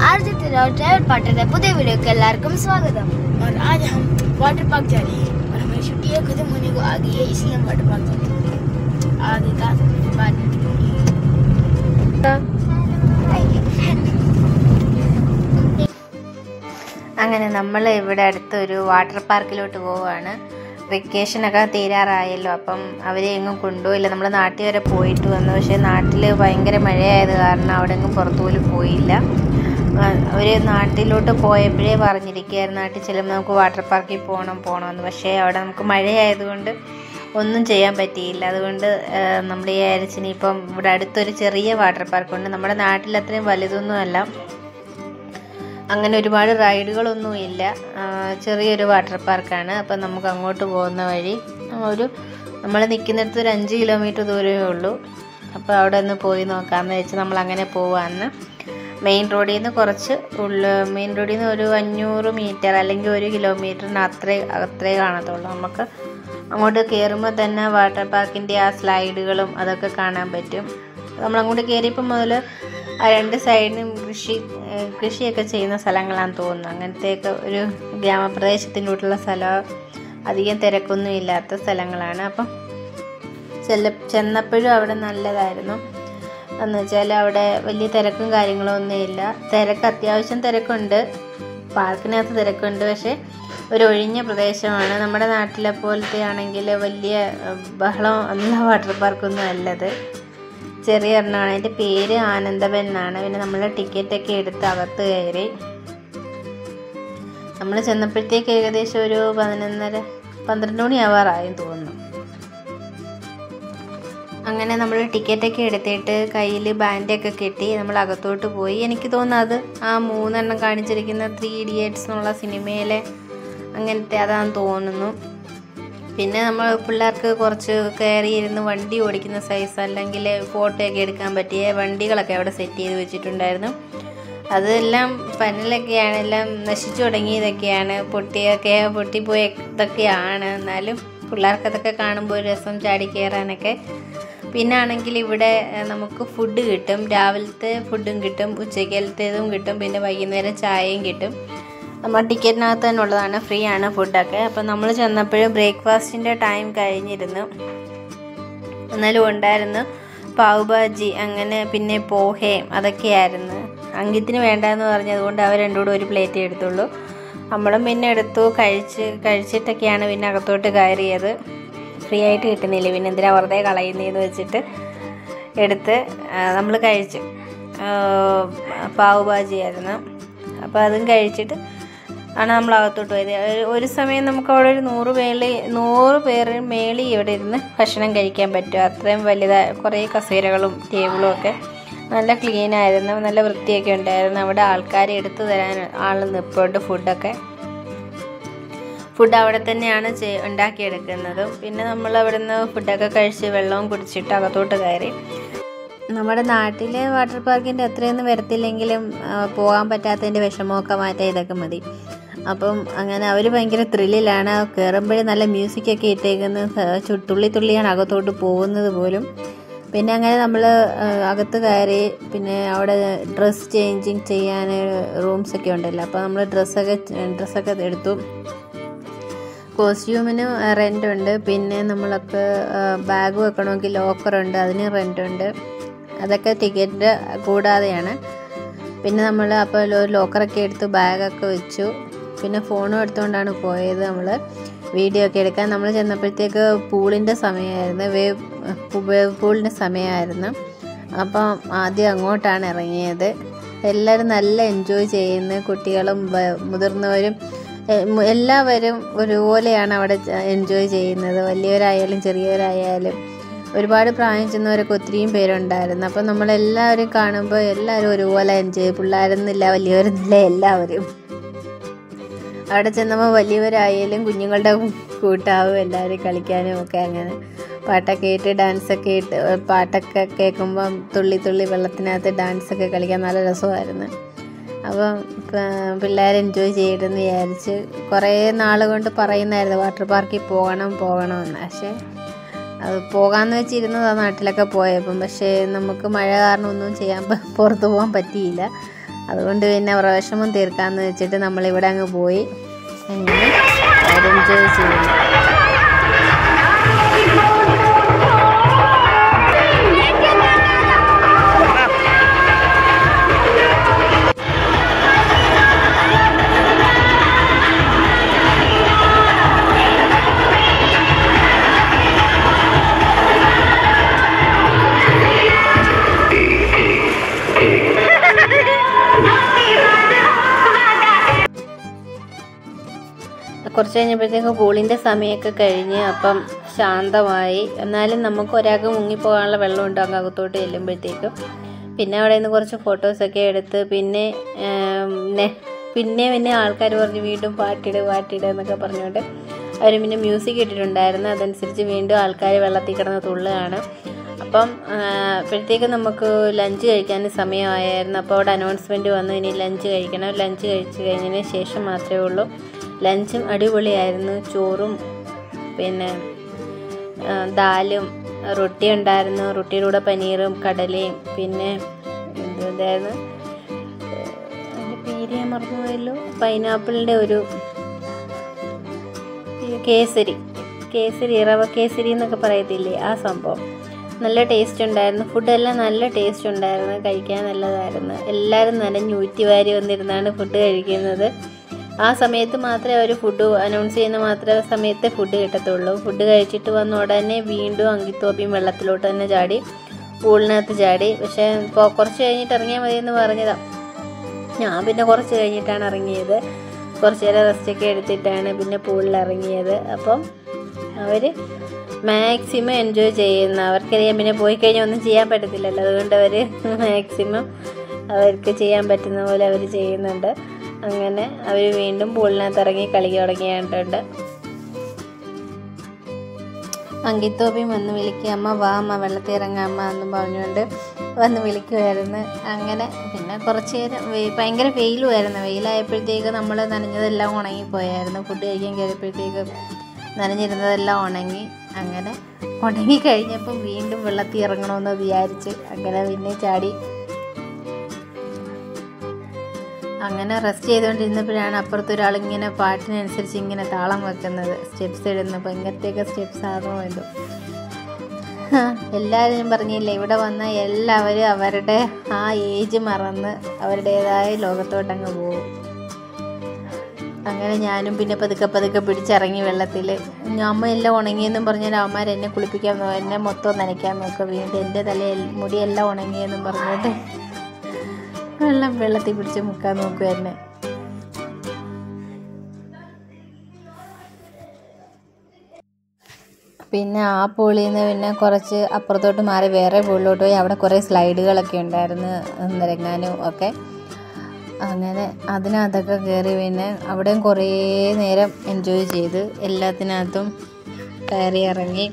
RJ travel partner पुदे video के എല്ലാവർക്കും स्वागतम। और आज हम वाटर पार्क जा रहे हैं और हमारी छुट्टियां खत्म होने को आ गई है, इसलिए हम वाटर पार्क जा रहे हैं। आगे का बात അങ്ങനെ നമ്മൾ ഇവിടെ അടുത്തൊരു വാട്ടർ പാർക്കിലോട്ട് പോവുകയാണ്. വെക്കേഷനൊക്കെ തീരാറായല്ലോ, അപ്പം അവരെ എങ്ങും കൊണ്ടുപോയില്ല. നമ്മൾ നാട്ടിൽ വരെ പോയിട്ട് വന്നു, പക്ഷേ നാട്ടിൽ ഭയങ്കര മഴയായത് കാരണം അവിടെ എങ്ങും പുറത്തു പോലും പോയില്ല. അവർ നാട്ടിലോട്ട് പോയപ്പോഴേ പറഞ്ഞിരിക്കുകയായിരുന്നു നാട്ടിൽ ചെല്ലുമ്പോൾ നമുക്ക് വാട്ടർ പാർക്കിൽ പോകണമെന്ന്. പക്ഷേ അവിടെ നമുക്ക് മഴയായതുകൊണ്ട് ഒന്നും ചെയ്യാൻ പറ്റിയില്ല. അതുകൊണ്ട് നമ്മൾ വിചാരിച്ചിനി ഇപ്പം ഇവിടെ അടുത്തൊരു ചെറിയ വാട്ടർ പാർക്കുണ്ട്. നമ്മുടെ നാട്ടിൽ അത്രയും വലുതൊന്നുമല്ല, അങ്ങനെ ഒരുപാട് റൈഡുകളൊന്നും ഇല്ല, ചെറിയൊരു വാട്ടർ പാർക്കാണ്. അപ്പം നമുക്ക് അങ്ങോട്ട് പോകുന്ന വഴി നമ്മൾ നിൽക്കുന്നിടത്ത് ഒരു 5 കിലോമീറ്റർ ദൂരമേ ഉള്ളൂ. അപ്പോൾ അവിടെ ഒന്ന് പോയി നോക്കാമെന്ന് വെച്ച് നമ്മളങ്ങനെ പോവാന്ന്. മെയിൻ റോഡിൽ നിന്ന് കുറച്ച് മെയിൻ റോഡിൽ നിന്ന് ഒരു 500 മീറ്റർ അല്ലെങ്കിൽ 1 കിലോമീറ്ററിന് അത്രേ കാണത്തുള്ളൂ. നമുക്ക് അങ്ങോട്ട് കയറുമ്പോൾ തന്നെ വാട്ടർ പാർക്കിൻ്റെ ആ സ്ലൈഡുകളും അതൊക്കെ കാണാൻ പറ്റും. നമ്മളങ്ങോട്ട് കയറിയപ്പോൾ മുതൽ ആ 2 സൈഡിനും കൃഷിയൊക്കെ ചെയ്യുന്ന സ്ഥലങ്ങളാണെന്ന് തോന്നുന്നു. അങ്ങനത്തെയൊക്കെ ഒരു ഗ്രാമപ്രദേശത്തിലോട്ടുള്ള സ്ഥലം, അധികം തിരക്കൊന്നും ഇല്ലാത്ത സ്ഥലങ്ങളാണ്. അപ്പം ചെന്നപ്പോഴും അവിടെ നല്ലതായിരുന്നു. എന്ന് വെച്ചാൽ അവിടെ വലിയ തിരക്കും കാര്യങ്ങളൊന്നും ഇല്ല. അത്യാവശ്യം തിരക്കുണ്ട്, പാർക്കിനകത്ത് തിരക്കുണ്ട്, പക്ഷേ ഒരു ഒഴിഞ്ഞ പ്രദേശമാണ്. നമ്മുടെ നാട്ടിലെ പോലത്തെ ആണെങ്കിൽ വലിയ ബഹളം ഉള്ള വാട്ടർ പാർക്കൊന്നും അല്ലത്, ചെറിയ എണ്ണമാണ്. അതിൻ്റെ പേര് ആനന്ദവൻ എന്നാണ്. പിന്നെ നമ്മൾ ടിക്കറ്റൊക്കെ എടുത്ത് അകത്ത് കയറി. നമ്മൾ ചെന്നപ്പോഴത്തേക്ക് ഏകദേശം ഒരു 11:30-12 മണി ആവാറായെന്ന് തോന്നുന്നു. അങ്ങനെ നമ്മൾ ടിക്കറ്റൊക്കെ എടുത്തിട്ട് കയ്യിൽ ബാൻഡൊക്കെ കെട്ടി നമ്മൾ അകത്തോട്ട് പോയി. എനിക്ക് തോന്നുന്നു അത് ആ 3 കാണിച്ചിരിക്കുന്ന 3 ഇഡിയറ്റ്സ് എന്നുള്ള സിനിമയിലെ അങ്ങനത്തെ അതാണെന്ന് തോന്നുന്നു. പിന്നെ നമ്മൾ പിള്ളേർക്ക് കുറച്ച് കയറിയിരുന്ന് വണ്ടി ഓടിക്കുന്ന സൈസ് അല്ലെങ്കിൽ ഫോട്ടോയൊക്കെ എടുക്കാൻ പറ്റിയ വണ്ടികളൊക്കെ അവിടെ സെറ്റ് ചെയ്ത് വെച്ചിട്ടുണ്ടായിരുന്നു. അതെല്ലാം പനലൊക്കെയാണ്, എല്ലാം നശിച്ചു തുടങ്ങിയതൊക്കെയാണ്, പൊട്ടിപ്പോയ ഇതൊക്കെയാണ്. എന്നാലും പിള്ളേർക്കതൊക്കെ കാണുമ്പോൾ ഒരു രസം ചാടി കയറാനൊക്കെ. പിന്നെ ആണെങ്കിൽ ഇവിടെ നമുക്ക് ഫുഡ് കിട്ടും, രാവിലത്തെ ഫുഡും കിട്ടും, ഉച്ചക്കലത്തേതും കിട്ടും, പിന്നെ വൈകുന്നേരം ചായയും കിട്ടും. നമ്മൾ ടിക്കറ്റിനകത്ത് തന്നെ ഉള്ളതാണ്, ഫ്രീ ആണ് ഫുഡൊക്കെ. അപ്പം നമ്മൾ ചെന്നപ്പോഴും ബ്രേക്ക്ഫാസ്റ്റിൻ്റെ ടൈം കഴിഞ്ഞിരുന്നു. എന്നാലും ഉണ്ടായിരുന്നു പാവ് ഭാജി, അങ്ങനെ പിന്നെ പോഹയും അതൊക്കെയായിരുന്നു. അങ്കിത്തിന് വേണ്ടാന്ന് പറഞ്ഞതുകൊണ്ട് അവർ രണ്ടും കൂടെ ഒരു പ്ലേറ്റ് എടുത്തുള്ളൂ. നമ്മളും പിന്നെ എടുത്തു, കഴിച്ചിട്ടൊക്കെയാണ് പിന്നെ അകത്തോട്ട് കയറിയത്. ഫ്രീ ആയിട്ട് കിട്ടുന്നില്ല, പിന്നെ എന്തിനാ വെറുതെ കളയുന്നതെന്ന് വെച്ചിട്ട് എടുത്ത് നമ്മൾ കഴിച്ചു. പാവ് ഭാജിയായിരുന്നു. അപ്പോൾ അതും കഴിച്ചിട്ട് ആണ് നമ്മൾ അകത്തോട്ട് പോയത്. ഒരു സമയം നമുക്ക് അവിടെ ഒരു 100 പേര് മേളി ഇവിടെ ഇരുന്ന് ഭക്ഷണം കഴിക്കാൻ പറ്റും. അത്രയും വലുതായ കുറേ കസേരകളും ടേബിളും ഒക്കെ നല്ല ക്ലീനായിരുന്നു, നല്ല വൃത്തിയൊക്കെ ഉണ്ടായിരുന്നു. അവിടെ ആൾക്കാരെ എടുത്തു തരാൻ ആൾ നിൽപ്പുണ്ട്. ഫുഡ് അവിടെ തന്നെയാണ് ഉണ്ടാക്കിയെടുക്കുന്നത്. പിന്നെ നമ്മൾ അവിടെ നിന്ന് ഫുഡൊക്കെ കഴിച്ച് വെള്ളവും കുടിച്ചിട്ട് അകത്തോട്ട് കയറി. നമ്മുടെ നാട്ടിലെ വാട്ടർ പാർക്കിൻ്റെ അത്രയൊന്നും വരത്തില്ലെങ്കിലും പോകാൻ പറ്റാത്തതിൻ്റെ വിഷമമൊക്കെ മാറ്റാൻ ഇതൊക്കെ മതി. അപ്പം അങ്ങനെ അവർ ഭയങ്കര ത്രില്ലിലാണ്. കയറുമ്പോഴേ നല്ല മ്യൂസിക്കൊക്കെ ഇട്ടേക്കുന്നത്, തുള്ളിയാണ് അകത്തോട്ട് പോകുന്നത് പോലും. പിന്നെ അങ്ങനെ നമ്മൾ അകത്ത് കയറി. പിന്നെ അവിടെ ഡ്രസ്സ് ചേഞ്ചിങ് ചെയ്യാൻ റൂംസൊക്കെ ഉണ്ടല്ലോ, അപ്പോൾ നമ്മൾ ഡ്രസ്സൊക്കെ എടുത്തു. കോസ്റ്റ്യൂമിന് റെൻ്റുണ്ട്. പിന്നെ നമ്മളൊക്കെ ബാഗ് വെക്കണമെങ്കിൽ ലോക്കറുണ്ട്, അതിന് റെൻ്റുണ്ട്. അതൊക്കെ ടിക്കറ്റ് കൂടാതെയാണ്. പിന്നെ നമ്മൾ അപ്പോൾ ഒരു ലോക്കറൊക്കെ എടുത്ത് ബാഗൊക്കെ വെച്ചു. പിന്നെ ഫോണും എടുത്തുകൊണ്ടാണ് പോയത് നമ്മൾ വീഡിയോ ഒക്കെ എടുക്കാൻ. നമ്മൾ ചെന്നപ്പോഴത്തേക്ക് പൂളിൻ്റെ സമയമായിരുന്നു, വേവ് പൂളിൻ്റെ സമയമായിരുന്നു. അപ്പം ആദ്യം അങ്ങോട്ടാണ് ഇറങ്ങിയത്. എല്ലാവരും നല്ല എൻജോയ് ചെയ്യുന്നു, കുട്ടികളും മുതിർന്നവരും എല്ലാവരും ഒരുപോലെയാണ് അവിടെ എൻജോയ് ചെയ്യുന്നത്. വലിയവരായാലും ചെറിയവരായാലും ഒരുപാട് പ്രായം ചെന്നവരൊക്കെ ഒത്തിരിയും പേരുണ്ടായിരുന്നു. അപ്പം നമ്മളെല്ലാവരും കാണുമ്പോൾ എല്ലാവരും ഒരുപോലെ എൻജോയ്, പിള്ളേരെന്നില്ല വലിയവരെന്നില്ല, എല്ലാവരും. അവിടെ ചെന്നപ്പോൾ വലിയവരായാലും കുഞ്ഞുങ്ങളുടെ കൂട്ടാവും, എല്ലാവരും കളിക്കാനും ഒക്കെ. അങ്ങനെ പാട്ടൊക്കെ ഇട്ട് ഡാൻസൊക്കെ ഇട്ട്, പാട്ടൊക്കെ കേൾക്കുമ്പം തുള്ളി വെള്ളത്തിനകത്ത് ഡാൻസൊക്കെ കളിക്കാൻ നല്ല രസമായിരുന്നു. അപ്പം പിള്ളേർ എൻജോയ് ചെയ്തെന്ന് വിചാരിച്ച് കുറേ നാൾ കൊണ്ട് പറയുന്നായിരുന്നു വാട്ടർ പാർക്കിൽ പോകണമെന്ന്. പക്ഷേ അത് പോകാമെന്ന് വെച്ചിരുന്നതാണ് നാട്ടിലൊക്കെ പോയപ്പം. പക്ഷേ നമുക്ക് മഴ കാരണം ഒന്നും പുറത്ത് പോകാൻ പറ്റിയില്ല. അതുകൊണ്ട് പിന്നെ വിഷമം തീർക്കാമെന്ന് വെച്ചിട്ട് നമ്മളിവിടെ അങ്ങ് പോയി അങ്ങനെ എൻജോയ് ചെയ്യുന്നു. കുറച്ച് കഴിഞ്ഞപ്പോഴത്തേക്ക് പൂളിൻ്റെ സമയമൊക്കെ കഴിഞ്ഞ് അപ്പം ശാന്തമായി. എന്നാലും നമുക്ക് ഒരാൾക്ക് മുങ്ങിപ്പോകാനുള്ള വെള്ളം ഉണ്ടാകും അകത്തോട്ട് ചെല്ലുമ്പോഴത്തേക്കും. പിന്നെ അവിടെ നിന്ന് കുറച്ച് ഫോട്ടോസൊക്കെ എടുത്ത് പിന്നെ ആൾക്കാർ പറഞ്ഞു വീണ്ടും പാട്ടിട് എന്നൊക്കെ പറഞ്ഞുകൊണ്ട് അവർ പിന്നെ മ്യൂസിക് ഇട്ടിട്ടുണ്ടായിരുന്നു. അതനുസരിച്ച് വീണ്ടും ആൾക്കാർ വെള്ളത്തിൽ കിടന്ന് തുള്ളുകയാണ്. അപ്പം അപ്പോഴത്തേക്കും നമുക്ക് ലഞ്ച് കഴിക്കാൻ സമയമായിരുന്നു. അപ്പോൾ അവിടെ അനൗൺസ്മെൻറ്റ് വന്നു, ഇനി ലഞ്ച് കഴിക്കണം. ലഞ്ച് കഴിച്ച് കഴിഞ്ഞതിന് ശേഷം മാത്രമേ ഉള്ളൂ. ലഞ്ചും അടിപൊളിയായിരുന്നു. ചോറും പിന്നെ ദാലും റൊട്ടി ഉണ്ടായിരുന്നു. റൊട്ടിയുടെ കൂടെ പനീറും കടലയും പിന്നെ എന്തായിരുന്നു അതിൻ്റെ പേര് ഞാൻ മറന്നുപോയല്ലോ, പൈനാപ്പിളിൻ്റെ ഒരു കേസരി റവ കേസരി എന്നൊക്കെ പറയത്തില്ലേ, ആ സംഭവം. നല്ല ടേസ്റ്റ് ഉണ്ടായിരുന്നു. ഫുഡെല്ലാം നല്ല ടേസ്റ്റ് ഉണ്ടായിരുന്നു. കഴിക്കാൻ നല്ലതായിരുന്നു. എല്ലാവരും നനഞ്ഞൂറ്റി വാരി വന്നിരുന്നാണ് ഫുഡ് കഴിക്കുന്നത്. ആ സമയത്ത് മാത്രമേ അവർ ഫുഡ് അനൗൺസ് ചെയ്യുന്ന സമയത്തെ ഫുഡ് കിട്ടത്തുള്ളൂ. ഫുഡ് കഴിച്ചിട്ട് വന്ന ഉടനെ വീണ്ടും അങ്കിത്തോപ്പിയും വെള്ളത്തിലോട്ട് തന്നെ ചാടി, പൂളിനകത്ത് ചാടി. പക്ഷേ ഇപ്പോൾ കുറച്ച് കഴിഞ്ഞിട്ട് ഇറങ്ങിയാൽ മതിയെന്ന് പറഞ്ഞതാണ്. ഞാൻ പിന്നെ കുറച്ച് കഴിഞ്ഞിട്ടാണ് ഇറങ്ങിയത്. കുറച്ച് നേരം റെസ്റ്റൊക്കെ എടുത്തിട്ടാണ് പിന്നെ പൂളിൽ ഇറങ്ങിയത്. അപ്പം അവർ മാക്സിമം എൻജോയ് ചെയ്യുന്ന, അവർക്കറിയാം പിന്നെ പോയി കഴിഞ്ഞാൽ ഒന്നും ചെയ്യാൻ പറ്റത്തില്ലല്ലോ. അതുകൊണ്ട് അവർ മാക്സിമം അവർക്ക് ചെയ്യാൻ പറ്റുന്ന പോലെ അവർ ചെയ്യുന്നുണ്ട്. അങ്ങനെ അവർ വീണ്ടും പൂളിനകത്ത് ഇറങ്ങി കളി തുടങ്ങിയിട്ടുണ്ട്. അങ്കിത്തോപ്പിയും വന്ന് വിളിക്കുക, അമ്മ വാ അമ്മ വെള്ളത്തിൽ ഇറങ്ങാമ്മ എന്നും പറഞ്ഞുകൊണ്ട് വന്ന് വിളിക്കുമായിരുന്നു. അങ്ങനെ പിന്നെ കുറച്ച് നേരം ഭയങ്കര വെയിലുമായിരുന്നു. വെയിലായപ്പോഴത്തേക്ക് നമ്മൾ നനഞ്ഞതെല്ലാം ഉണങ്ങിപ്പോയായിരുന്നു. ഫുഡ് കഴിക്കാൻ കയറിയപ്പോഴത്തേക്ക് നനഞ്ഞിരുന്നതെല്ലാം ഉണങ്ങി. അങ്ങനെ ഉണങ്ങി കഴിഞ്ഞപ്പോൾ വീണ്ടും വെള്ളത്തിൽ ഇറങ്ങണമെന്ന് വിചാരിച്ച് അങ്ങനെ പിന്നെ ചാടി. അങ്ങനെ റെസ്റ്റ് ചെയ്തുകൊണ്ടിരുന്നപ്പോഴാണ് അപ്പുറത്തൊരാളിങ്ങനെ പാട്ടിനനുസരിച്ച് ഇങ്ങനെ താളം വെക്കുന്നത്, സ്റ്റെപ്സ് ഇടുന്നപ്പോൾ. ഇങ്ങനത്തെയൊക്കെ സ്റ്റെപ്സ് ആണോ എന്തോ. എല്ലാവരും പറഞ്ഞില്ലേ, ഇവിടെ വന്ന എല്ലാവരും അവരുടെ ആ ഏജ് മറന്ന് അവരുടേതായ ലോകത്തോട്ടങ്ങ് പോകും. അങ്ങനെ ഞാനും പിന്നെ പതുക്കെ പിടിച്ചിറങ്ങി വെള്ളത്തിൽ. അമ്മ എല്ലാം ഉണങ്ങിയെന്നും പറഞ്ഞാൽ അവന്മാർ എന്നെ കുളിപ്പിക്കാൻ എന്നെ മൊത്തം നനയ്ക്കാൻ നോക്കുക. വീണ്ടും എൻ്റെ മുടിയെല്ലാം ഉണങ്ങിയെന്നും പറഞ്ഞിട്ട് വെള്ളത്തിൽ പിടിച്ച് മുക്കാൻ നോക്കുക എന്നെ. പിന്നെ ആ പൂളിൽ നിന്ന് പിന്നെ കുറച്ച് അപ്പുറത്തോട്ട് മാറി വേറെ പൂളിലോട്ട് പോയി. അവിടെ കുറേ സ്ലൈഡുകളൊക്കെ ഉണ്ടായിരുന്നു, നിരങ്ങാനും ഒക്കെ. അങ്ങനെ അതിനകത്തൊക്കെ കയറി പിന്നെ അവിടെയും കുറേ നേരം എൻജോയ് ചെയ്ത് എല്ലാത്തിനകത്തും കയറി ഇറങ്ങി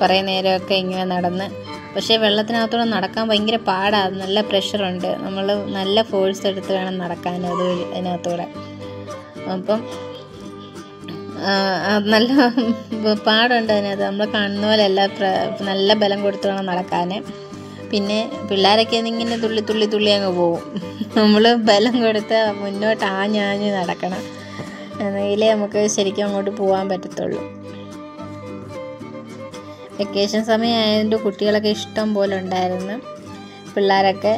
കുറേ നേരമൊക്കെ ഇങ്ങനെ നടന്ന്. പക്ഷേ വെള്ളത്തിനകത്തൂടെ നടക്കാൻ ഭയങ്കര പാടാണ്, നല്ല പ്രഷറുണ്ട്. നമ്മൾ നല്ല ഫോഴ്സ് എടുത്ത് വേണം നടക്കാൻ അതിനകത്തൂടെ. അപ്പം നല്ല പാടുണ്ട് അതിനകത്ത്. നമ്മൾ കാണുന്ന പോലെ അല്ല, നല്ല ബലം കൊടുത്ത് വേണം നടക്കാൻ. പിന്നെ പിള്ളേരൊക്കെ ഇങ്ങനെ തുള്ളി അങ്ങ് പോവും. നമ്മൾ ബലം കൊടുത്ത് മുന്നോട്ട് ആഞ്ഞാഞ്ഞ് നടക്കണം, എന്നെങ്കിലേ നമുക്ക് ശരിക്കും അങ്ങോട്ട് പോകാൻ പറ്റത്തുള്ളൂ. വെക്കേഷൻ സമയമായതുകൊണ്ട് കുട്ടികളൊക്കെ ഇഷ്ടം പോലെ ഉണ്ടായിരുന്നു. പിള്ളേരൊക്കെ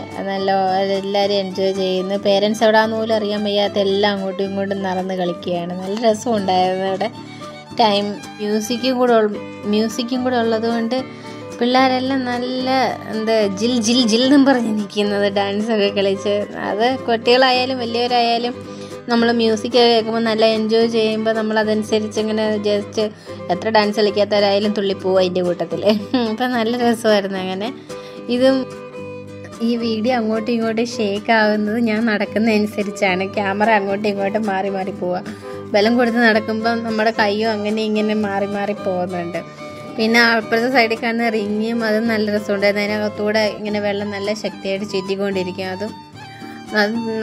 എല്ലാവരും എൻജോയ് ചെയ്യുന്നു. പേരൻസ് എവിടെയാണെന്ന് പോലും അറിയാൻ വയ്യാത്ത എല്ലാം അങ്ങോട്ടും ഇങ്ങോട്ടും നടന്ന് കളിക്കുകയാണ്. നല്ല രസമുണ്ടായിരുന്നു അവിടെ. മ്യൂസിക്കും കൂടെ ഉള്ളത് കൊണ്ട് പിള്ളേരെല്ലാം നല്ല ജിൽ എന്നും പറഞ്ഞ് നിൽക്കുന്നത്, ഡാൻസൊക്കെ കളിച്ച്. അത് കുട്ടികളായാലും വലിയവരായാലും നമ്മൾ മ്യൂസിക് കേൾക്കുമ്പോൾ നല്ല എൻജോയ് ചെയ്യുമ്പോൾ നമ്മളതനുസരിച്ച് ഇങ്ങനെ ജസ്റ്റ് എത്ര ഡാൻസ് കളിക്കാത്തവരായാലും തുള്ളിപ്പോവും അതിൻ്റെ കൂട്ടത്തിൽ. അപ്പം നല്ല രസമായിരുന്നു. അങ്ങനെ ഈ വീഡിയോ അങ്ങോട്ടും ഇങ്ങോട്ടും ഷേക്ക് ആകുന്നത് ഞാൻ നടക്കുന്നതനുസരിച്ചാണ്. ക്യാമറ അങ്ങോട്ടും ഇങ്ങോട്ടും മാറി പോവുക. ബലം കൊടുത്ത് നടക്കുമ്പം നമ്മുടെ കയ്യും അങ്ങനെ ഇങ്ങനെ മാറി പോകുന്നുണ്ട്. പിന്നെ അപ്പുറത്തെ സൈഡിൽ കാണുന്ന റിങ്ങും അതും നല്ല രസമുണ്ടായിരുന്നു. അതിനകത്തൂടെ ഇങ്ങനെ വെള്ളം നല്ല ശക്തിയായിട്ട് ചുറ്റിക്കൊണ്ടിരിക്കും. അത്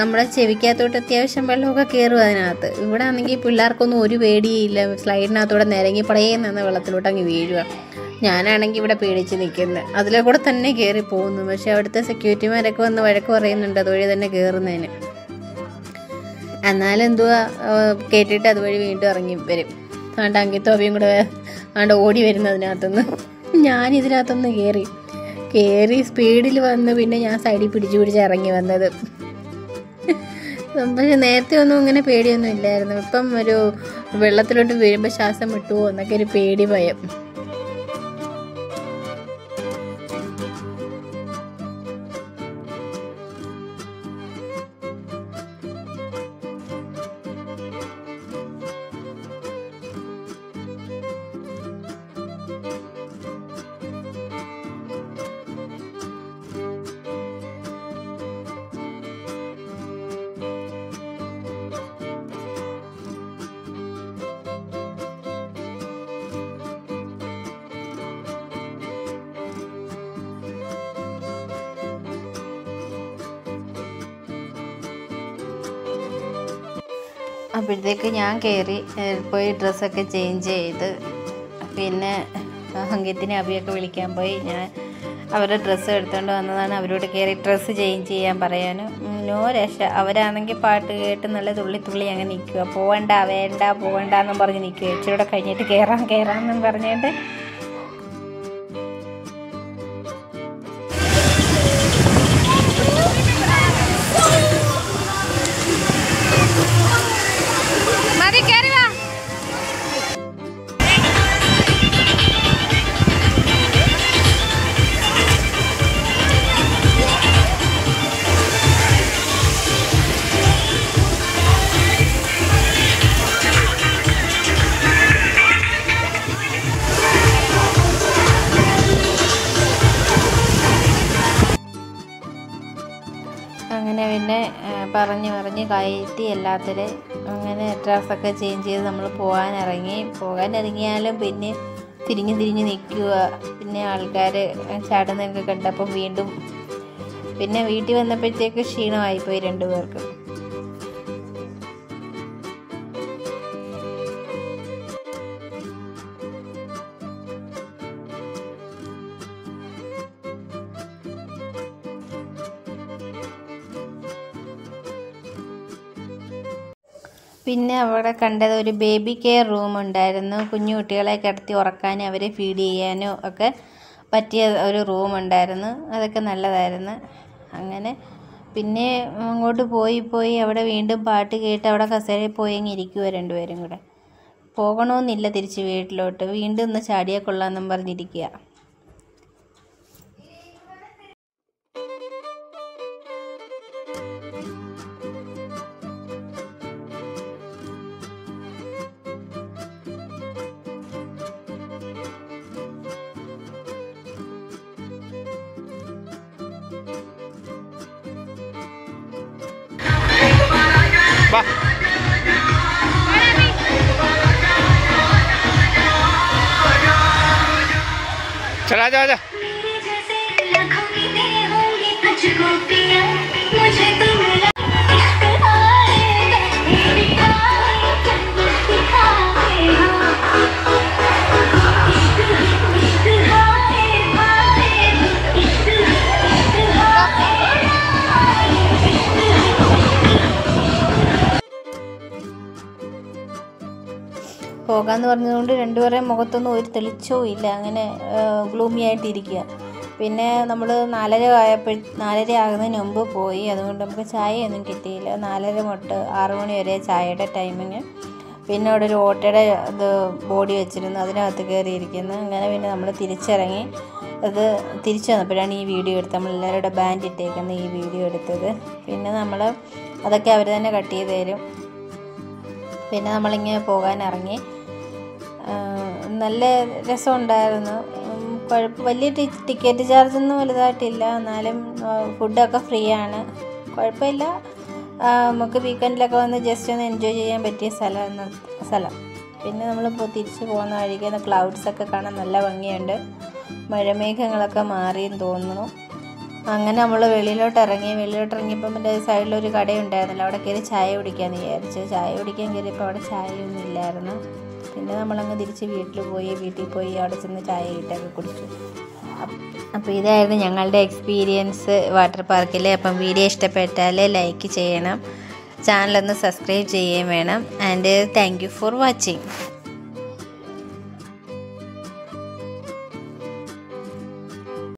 നമ്മുടെ ചെവിക്കകത്തോട്ട് അത്യാവശ്യം വെള്ളമൊക്കെ കയറും അതിനകത്ത്. ഇവിടെ ആണെങ്കിൽ പിള്ളേർക്കൊന്നും ഒരു പേടിയില്ല. സ്ലൈഡിനകത്തൂടെ നിരങ്ങി പടയെ നിന്ന് വെള്ളത്തിലോട്ട് അങ്ങ് വീഴുക. ഞാനാണെങ്കിൽ ഇവിടെ പേടിച്ച് നിൽക്കുന്നത്. അതിലെ കൂടെ തന്നെ കയറി പോകുന്നു. പക്ഷെ അവിടുത്തെ സെക്യൂരിറ്റിമാരൊക്കെ വന്ന് വഴക്ക് പറയുന്നുണ്ട് അതുവഴി തന്നെ കയറുന്നതിന്. എന്നാലും എന്തുവാ കേട്ടിട്ട് അതുവഴി വീണ്ടും ഇറങ്ങി വരും. ആണ്ട് അങ്കിത്തോബിയും കൂടെ ആണ്ട് ഓടി വരുന്നതിനകത്തുനിന്ന് ഞാനിതിനകത്തുനിന്ന് കയറി സ്പീഡിൽ വന്ന് പിന്നെ ഞാൻ സൈഡിൽ പിടിച്ച് ഇറങ്ങി വന്നത്. പക്ഷെ നേരത്തെ ഒന്നും അങ്ങനെ പേടിയൊന്നും ഇല്ലായിരുന്നു. ഇപ്പം ഒരു വെള്ളത്തിലോട്ട് വീഴുമ്പോൾ ശ്വാസം വിട്ടുവോ എന്നൊക്കെ ഒരു പേടി ഭയം. അപ്പോഴത്തേക്ക് ഞാൻ കയറി പോയി ഡ്രസ്സൊക്കെ ചേഞ്ച് ചെയ്ത് പിന്നെ അങ്കിത്തിനെ അഭിയൊക്കെ വിളിക്കാൻ പോയി. ഞാൻ അവരുടെ ഡ്രസ്സ് എടുത്തുകൊണ്ട് വന്നതാണ്. അവരോട് കയറി ഡ്രസ്സ് ചേഞ്ച് ചെയ്യാൻ പറയാനും നോ രക്ഷ. അവരാണെങ്കിൽ പാട്ട് കേട്ട് നല്ല തുള്ളി അങ്ങ് നിൽക്കുക. പോകണ്ടെന്നും പറഞ്ഞ് നിൽക്കുക. ഇച്ചിരൂടെ കഴിഞ്ഞിട്ട് കയറാമെന്നും പറഞ്ഞിട്ട് അങ്ങനെ പിന്നെ പറഞ്ഞ് കയറ്റി എല്ലാത്തിലും അങ്ങനെ ഡ്രസ്സൊക്കെ ചേഞ്ച് ചെയ്ത് നമ്മൾ പോകാനിറങ്ങിയാലും പിന്നെ തിരിഞ്ഞ് നിൽക്കുക. പിന്നെ ആൾക്കാർ ചാടുന്നതൊക്കെ കണ്ടപ്പോൾ വീണ്ടും പിന്നെ വീട്ടിൽ വന്നപ്പോഴത്തേക്ക് ക്ഷീണമായിപ്പോയി രണ്ടുപേർക്കും. പിന്നെ അവിടെ കണ്ടത് ഒരു ബേബി കെയർ റൂം ഉണ്ടായിരുന്നു. കുഞ്ഞു കുട്ടികളെ കിടത്തി ഉറക്കാനും അവരെ ഫീഡ് ചെയ്യാനും ഒക്കെ പറ്റിയ ഒരു റൂം ഉണ്ടായിരുന്നു. അതൊക്കെ നല്ലതായിരുന്നു. അങ്ങനെ പിന്നെ അങ്ങോട്ട് പോയി അവിടെ വീണ്ടും പാട്ട് കേട്ട് അവിടെ കസേരയിൽ പോയി അങ്ങ് ഇരിക്കുക രണ്ടുപേരും കൂടെ. പോകണമെന്നില്ല തിരിച്ച് വീട്ടിലോട്ട്. വീണ്ടും ഒന്ന് ചാടിയാൽ കൊള്ളാമെന്നും പറഞ്ഞിരിക്കുക. चला जा പോകാമെന്ന് പറഞ്ഞതുകൊണ്ട് രണ്ടുപേരുടെയും മുഖത്തൊന്നും ഒരു തെളിച്ചവും ഇല്ല. അങ്ങനെ ഗ്ലൂമി ആയിട്ടിരിക്കുക. പിന്നെ നമ്മൾ 4:30 ആകുന്നതിന് മുമ്പ് പോയി. അതുകൊണ്ട് നമുക്ക് ചായയൊന്നും കിട്ടിയില്ല. 4:30 തൊട്ട് 6 മണി വരെ ചായയുടെ ടൈമിങ്. പിന്നെ അവിടെ ഒരു ഓട്ടയുടെ ബോഡി വെച്ചിരുന്നു, അതിനകത്ത് കയറിയിരിക്കുന്നു. അങ്ങനെ പിന്നെ നമ്മൾ തിരിച്ചിറങ്ങി. തിരിച്ചു വന്നപ്പോഴാണ് ഈ വീഡിയോ എടുത്തത്. നമ്മളെല്ലാവരുടെ ബാൻഡ് ഇട്ടേക്കുന്ന ഈ വീഡിയോ എടുത്തത്. പിന്നെ നമ്മൾ അതൊക്കെ അവർ തന്നെ കട്ട് ചെയ്ത് തരും. പിന്നെ നമ്മളിങ്ങനെ പോകാനിറങ്ങി. നല്ല രസമുണ്ടായിരുന്നു. വലിയ ടിക്കറ്റ് ചാർജൊന്നും വലുതായിട്ടില്ല. എന്നാലും ഫുഡൊക്കെ ഫ്രീ ആണ്. കുഴപ്പമില്ല. നമുക്ക് വീക്കെൻഡിലൊക്കെ വന്ന് ജസ്റ്റ് ഒന്ന് എൻജോയ് ചെയ്യാൻ പറ്റിയ സ്ഥലം. പിന്നെ നമ്മളിപ്പോൾ തിരിച്ച് പോകുന്ന വഴിക്ക് ക്ലൗഡ്സൊക്കെ കാണാൻ നല്ല ഭംഗിയുണ്ട്. മഴമേഘങ്ങളൊക്കെ മാറിയെന്ന് തോന്നുന്നു. അങ്ങനെ നമ്മൾ വെളിയിലോട്ടിറങ്ങിയപ്പം എൻ്റെ സൈഡിലൊരു കടയുണ്ടായിരുന്നല്ലോ, അവിടെ കയറി ചായ കുടിക്കാമെന്ന് വിചാരിച്ചു. ചായ കുടിക്കാൻ കയറിയപ്പോൾ അവിടെ ചായയൊന്നും ഇല്ലായിരുന്നു. പിന്നെ നമ്മളങ്ങ് തിരിച്ച് വീട്ടിൽ പോയി അവിടെ ചെന്ന് ചായ ഇട്ടൊക്കെ കുടിച്ചു. അപ്പോൾ ഇതായിരുന്നു ഞങ്ങളുടെ എക്സ്പീരിയൻസ് വാട്ടർ പാർക്കിൽ. അപ്പം വീഡിയോ ഇഷ്ടപ്പെട്ടാൽ ലൈക്ക് ചെയ്യണം, ചാനലൊന്ന് സബ്സ്ക്രൈബ് ചെയ്യുകയും വേണം. And thank you for watching.